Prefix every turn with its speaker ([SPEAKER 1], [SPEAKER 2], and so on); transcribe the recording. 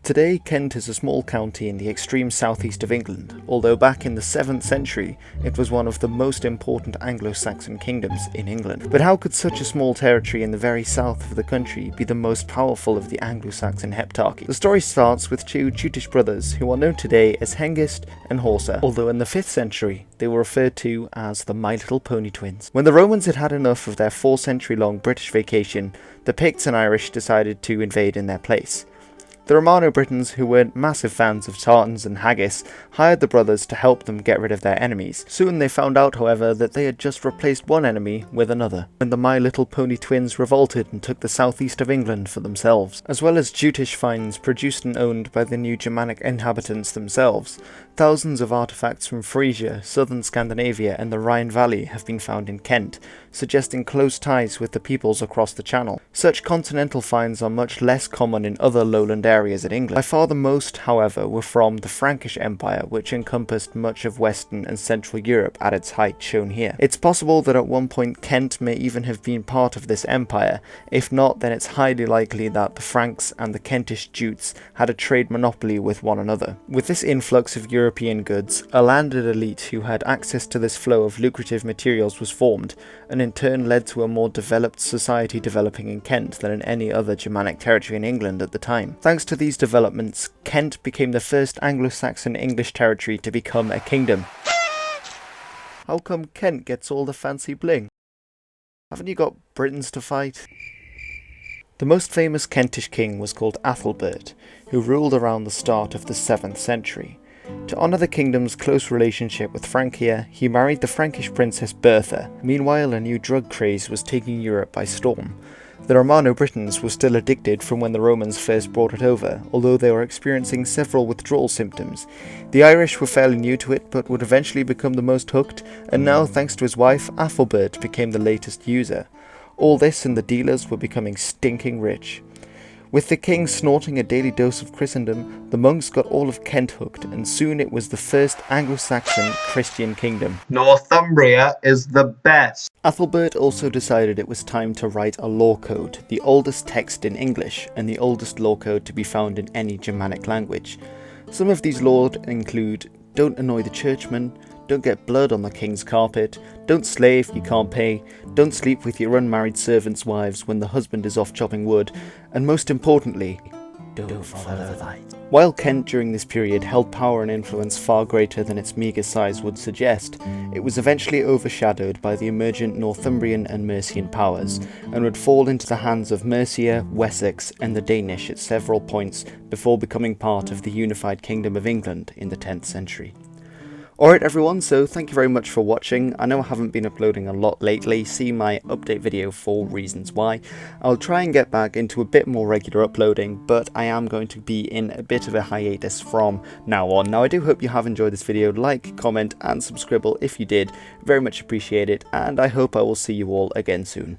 [SPEAKER 1] Today, Kent is a small county in the extreme southeast of England, although back in the 7th century it was one of the most important Anglo-Saxon kingdoms in England. But how could such a small territory in the very south of the country be the most powerful of the Anglo-Saxon Heptarchy? The story starts with two Jutish brothers who are known today as Hengist and Horsa, although in the 5th century they were referred to as the My Little Pony twins. When the Romans had had enough of their 4-century-long British vacation, the Picts and Irish decided to invade in their place. The Romano-Britons, who weren't massive fans of tartans and haggis, hired the brothers to help them get rid of their enemies. Soon they found out, however, that they had just replaced one enemy with another, when the My Little Pony twins revolted and took the southeast of England for themselves. As well as Jutish finds produced and owned by the new Germanic inhabitants themselves, thousands of artifacts from Frisia, southern Scandinavia and the Rhine Valley have been found in Kent, suggesting close ties with the peoples across the Channel. Such continental finds are much less common in other lowland areas in England. By far the most, however, were from the Frankish Empire, which encompassed much of Western and Central Europe at its height, shown here. It's possible that at one point Kent may even have been part of this empire. If not, then it's highly likely that the Franks and the Kentish Jutes had a trade monopoly with one another. With this influx of European goods, a landed elite who had access to this flow of lucrative materials was formed, and in turn led to a more developed society developing in Kent than in any other Germanic territory in England at the time. Thanks to these developments, Kent became the first Anglo-Saxon English territory to become a kingdom. How come Kent gets all the fancy bling? Haven't you got Britons to fight? The most famous Kentish king was called Athelbert, who ruled around the start of the 7th century. To honour the kingdom's close relationship with Francia, he married the Frankish princess Bertha. Meanwhile, a new drug craze was taking Europe by storm. The Romano-Britons were still addicted from when the Romans first brought it over, although they were experiencing several withdrawal symptoms. The Irish were fairly new to it, but would eventually become the most hooked, and now, thanks to his wife, Athelbert became the latest user. All this and the dealers were becoming stinking rich. With the king snorting a daily dose of Christendom, the monks got all of Kent hooked, and soon it was the first Anglo-Saxon Christian kingdom.
[SPEAKER 2] Northumbria is the best.
[SPEAKER 1] Athelbert also decided it was time to write a law code, the oldest text in English, and the oldest law code to be found in any Germanic language. Some of these laws include: don't annoy the churchman, don't get blood on the king's carpet, don't slave, you can't pay, don't sleep with your unmarried servants' wives when the husband is off chopping wood, and most importantly, don't follow the light. While Kent during this period held power and influence far greater than its meagre size would suggest, it was eventually overshadowed by the emergent Northumbrian and Mercian powers, and would fall into the hands of Mercia, Wessex and the Danish at several points before becoming part of the unified Kingdom of England in the 10th century. Alright everyone, so thank you very much for watching. I know I haven't been uploading a lot lately, see my update video for reasons why. I'll try and get back into a bit more regular uploading, but I am going to be in a bit of a hiatus from now on. Now I do hope you have enjoyed this video. Like, comment and subscribe if you did, very much appreciate it, and I hope I will see you all again soon.